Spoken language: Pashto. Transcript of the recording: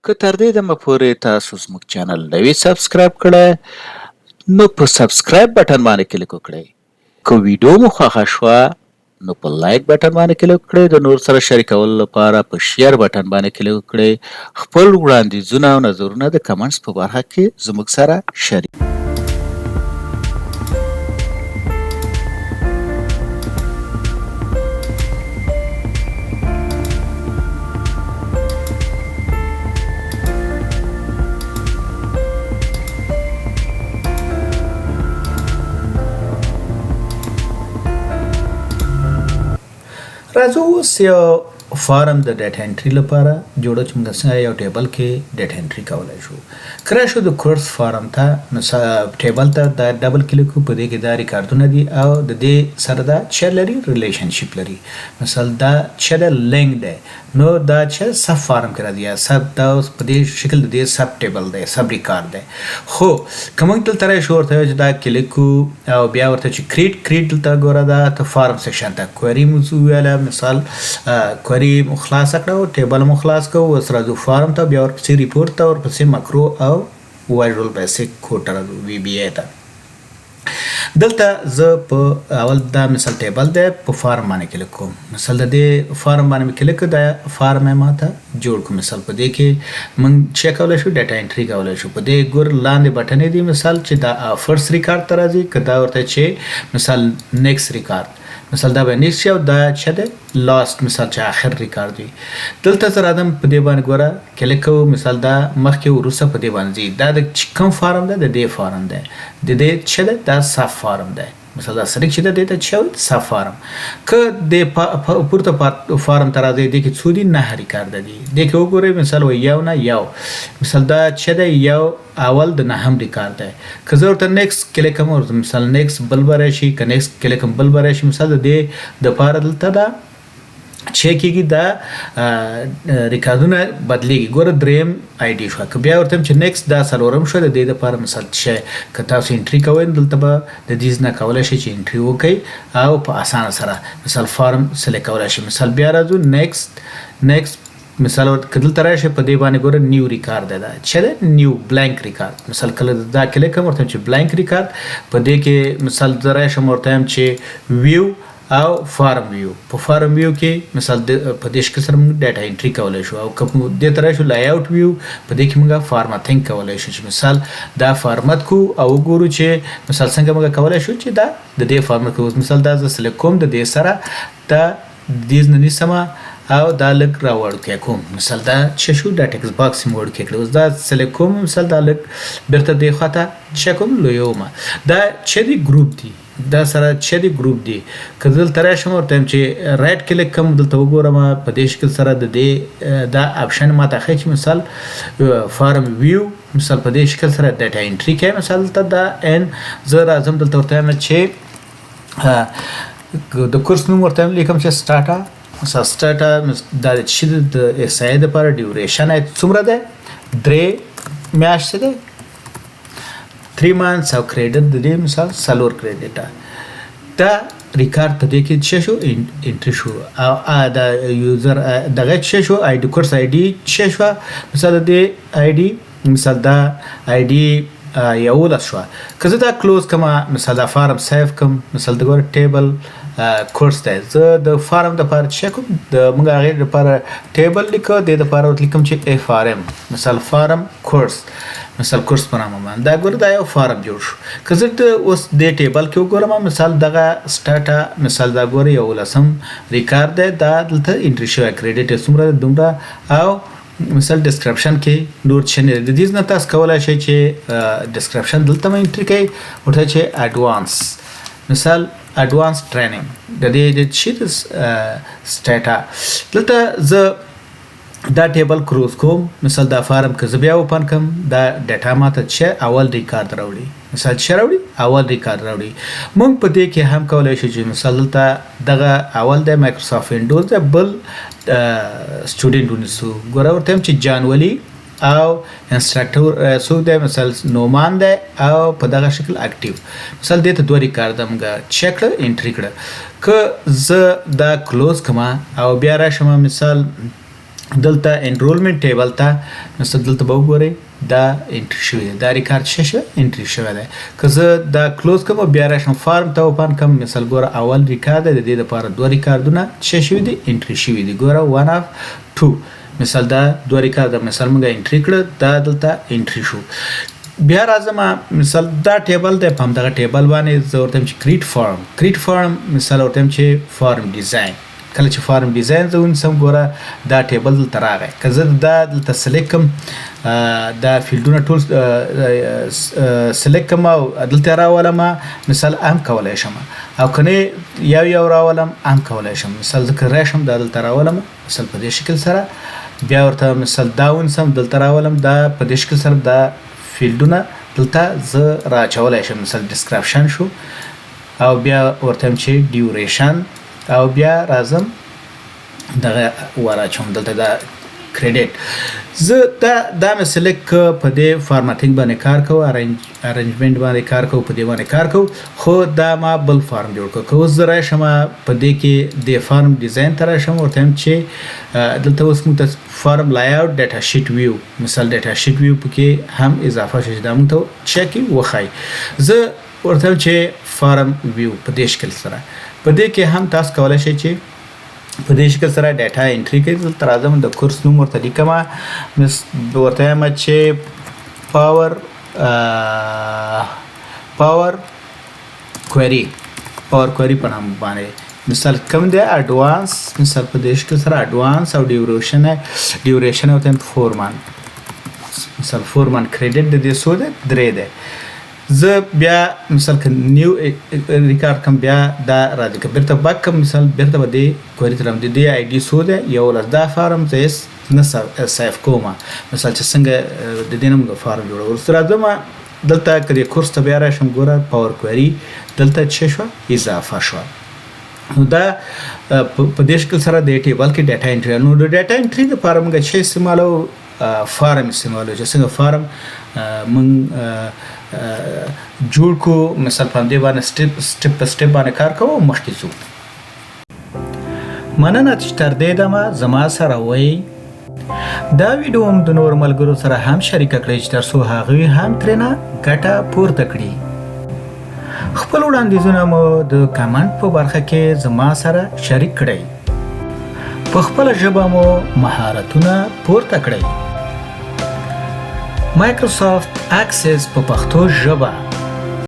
که تر دې دمه پورې تاسو زموږ چینل نه وي سبسکرایب کړی نو په سبسکرایب بټن باندې کلیک وکړئ. که ویډیو مو خوښه شوه نو په لایک بټن باندې کلیک وکړئ. د نور سره شریکولو لپاره په شیر بټن باندې کلیک وکړئ. خپل وړاندیزونه او نظرونه د کمنټس په برخه کې زموږ سره شریک راځو اوس یو فارم د ډیټا انټري لپاره جوړو چې موږ څنګه یو ټیبل کې ډیټا انټري کولای شو. کله شو د کورس فارم ته نو ټیبل ته دا ډبل کلیک په دې کې دا ریکارډونه دي او د دې سره دا چې لري ریلیشنشپ لري. مثلا دا چې لینک دی نو دا چې سب فارم کې راځي سب دا په دې شکل د دې سب ټیبل دی سب ریکارډ دی. خو کوم تل ترې شو ورته چې دا کلیک او بیا ورته چې کریټ دلته ګوره دا ته فارم سیکشن ته کوئری موضوع ویاله مثال کوئری خلاص کړو ټیبل مو خلاص کو اوس راځو فارم ته بیا ورپسې ریپورت ته ورپسې ماکرو او وایرل بیسیک کوډ وی بی ای ته. دلته زه په اول دا مثال ټیبل دی په فارم باندې کلیک کوم. مثال د دې فارم باندې کلیک دا فارم ماته جوړ کوم. مثال په دې کې موږ چیک کولای شو ډیټا انټري کولای شو. په دې ګور لاندې بټن دی مثال چې دا فرست ریکارډ ته راځي کدا ورته چې مثال نیکست ریکارډ مثال دا به نیکست یو دا چې ده لاست مثال چې اخر ریکارډ وي. دلته زه راځم په دې باندې ګوره کلیک کوم. مثال دا مخکې وروسته په دې باندې دا د کوم فارم ده د دې فارم ده د دې چې ده دا صف فارم ده. مثلا دا سړی چې د دې ته چې صف فارم که د پورته فارم ته راځي د کې څو دي نه ریکارډ دي د کې وګورئ مثال یو نه یو مثال دا چې د یو اول د نهم ریکارډ دی. که زه ورته نیکست کلیک کوم مثال نیکست بل به راشي که نیکست کلیک کوم بل به راشي مثال د دې دپاره دلته دا چې کېږي دا ریکارډونه بدلېږي. ګوره دریم آی ډي شوه که بیا ورته چې نیکست دا څلورم شو د دې دپاره مثال چې که تاسو انټري کوئ دلته به د دې نه کولی شئ چې انټري وکړئ او په اسانه سره مثال فارم سلیکټ کولی شئ. مثال بیا راځو نیکست مثال که دلته راشئ په دې باندې ګوره نیو ریکارډ دی دا چې دی نیو بلانک ریکارډ. مثال کله دا کلیک کوم ورته چې بلانک ریکارډ په دې کې مثال زه راشم ورته یم چې ویو او فارم ویو په فارم ویو کې مثال په دې شکل سره موږ ډیټا انټري کولی شو. او که دې ته راشو لی آوټ ویو په دې کې موږ فارمټینګ کولی شو چې مثال دا فارمت کو او وګورو چې مثال څنګه موږ کولی شو چې دا د دې فارمت کو. مثال دا زه سلیکټ کوم د دې سره دا دې نه نیسمه او دا لږ راوړ کوم. مثال دا چې شو دا ټکس باکس مې وړ کړو اوس دا سلیکټ کوم مثال دا لږ بیرته دې خواته چې کوم لویومه دا چې دی ګروپ دی دا سره چې دی ګروپ دی. که دلته راشم ورته چې رایټ کلیک کوم دلته وګورم په دې شکل سره د دې دا اپشن ماته ښیي چې مثال فارم ویو مثال په دې شکل سره ډیټا انټري کوي. مثال دلته دا ان زه راځم دلته ورته وایم چې د کورس نوم ورته لیکم چې سټارټا مثلا سټارټا دا چې د اس ای لپاره ډیوریشن څومره ده 3 میاشتې ده 3 months او کریډټ د دې مثال سلور کریډټ دا ریکارډ په دې کې چې شو انټری شو او دا یوزر دغه چې شو آی ډي کورس آی ډي چې شو مثال د آی ډي مثال دا آی ډي یو لاس شو. که زه دا کلوز کما مثال دا فارم سیف کوم مثال د ګور ټیبل کورس دی زه د فارم د لپاره چې کوم د موږ هغې لپاره ټیبل لیکو د لپاره ورته لیکم چې اف ار ام مثال فارم کورس مثال کورس په نامه باندې دا ګوره دا یو فارم جوړ شو. که زه اوس دې ټیبل کې وګورم مثال دغه سټارټا مثال دا ګوره یو لسم ریکارډ دی دا دلته انټري شوی کریډټ څومره دومره او مثال ډسکرپشن کې نور څه نه د دې نه تاسو کولای شئ چې ډسکرپشن دلته مې انټري کړئ ورته چې اډوانس مثال اډوانس ټریننګ د دې د چې سټاټا دلته زه دا ټیبل کروز کوم مثال دا فارم که زه بیا اوپن کوم دا ډیټا ماته چې اول ریکارډ راوړي مثال چې راوړي اول ریکارډ راوړي. موږ په دې کې هم کولی شو چې مثال دلته دغه اول د مایکروسافټ وینډوز دی بل سټوډنټ ونیسو ګوره ورته هم چې جانولي او انسټرکټور څوک دی مثال نومان دی او په دغه شکل اکټیو مثال دې ته دوه ریکارډ موږ چک کړه انټري کړه. که زه دا کلوز کما او بیا راشم مثال دلته انرولمنت ټیبل ته مثلا دلته به وګورئ دا انټری شوی دی دا ریکارډ شوی انټری شوی دی که زه دا کلوز کوم بیا راشم فارم ته اوپن کوم مثال ګوره اول ریکارډ دی د دې لپاره دوه ریکارډونه شوي دي انټری شوي دي ګوره 1 اف 2 مثال دا دوه ریکارډ مثال موږ انټری کړ دا دلته انټری شو بیا راځم مثال دا ټیبل دی په همدغه ټیبل باندې زه ورته چې کریټ فارم مثال ورته چې فارم ډیزاین کله چې فارم ډیزاین زه ونیسم ګوره دا ټیبل دلته راغی که زه دا دلته سلیکټ کړم دا فیلډونه ټول سلیکټ کړم او دلته راولم مثال هم کولی شم او که نه یو راولم هم کولی شم مثال زه که راشم دا دلته راولم مثال په دې شکل سره بیا ورته مثال دا ونیسم دلته راولم دا په دې شکل سره دا فیلډونه دلته زه راچولی شم مثال ډسکرپشن شو او بیا ورته چې ډیوریشن او بیا راځم دغه وراچوم دلته دا کریډټ زه دا مې سلیکټ په دې فارمټینګ باندې کار کوم ارنجمنټ باندې کار کوم په دې باندې کار کوم خو دا ما بل فارم جوړ کړ که اوس زه راشم په دې کې د فارم ډیزاین ته راشم ورته چې دلته اوس موږ ته فارم لایاوټ ډیټا شیټ ویو مثال ډیټا شیټ ویو پکې هم اضافه شي دا موږ ته چکی وخای زه ورته چې فارم ویو په دې شکل سره په دې کې هم تاسو کولای شئ چې په دې شکل سره ډیټا انټری کوي دلته راځم د کورس نوم ورته لیکم ورته یم چې پاور کوئري په نام باندې مثال کوم دی اډوانس مثال په دې شکل سره اډوانس او ډیوریشن او تم 4 مان مثال 4 مان کریډټ د دې سود 3 دی زه بیا مثال که نیو ریکارډ کوم بیا دا راځي که بیرته باک کوم مثال بیرته به دې کوئري ته راځم د دې آی ډي څو دی 11 دا فارم زه یې نه سیف کوم مثال چې څنګه د دې نه موږ فارم جوړو ورسته راځم دلته که د کورس ته بیا راشم ګوره پاور کوئري دلته څه شوه اضافه شوه نو دا په دې شکل سره د ټیبل کې ډیټا انټری نو د ډیټا انټری لپاره موږ څه استعمالو فارم استعمالو چې څنګه فارم موږ جوړ کو مثال په دې باندې سټپ په سټپ باندې کار کوو مخکې ځو مننه چې تر دې دمه زما سره وای دا ویډیو هم د نور ملګرو سره هم شریک کړئ چې ترڅو هغوی هم ترېنه ګټه پورته کړي خپل وړاندیزونه مو د کمنټ په برخه کې زما سره شریک کړئ په خپله ژبه مو مهارتونه پورته کړئ مایکروسافت اکسس په پښتو ژبه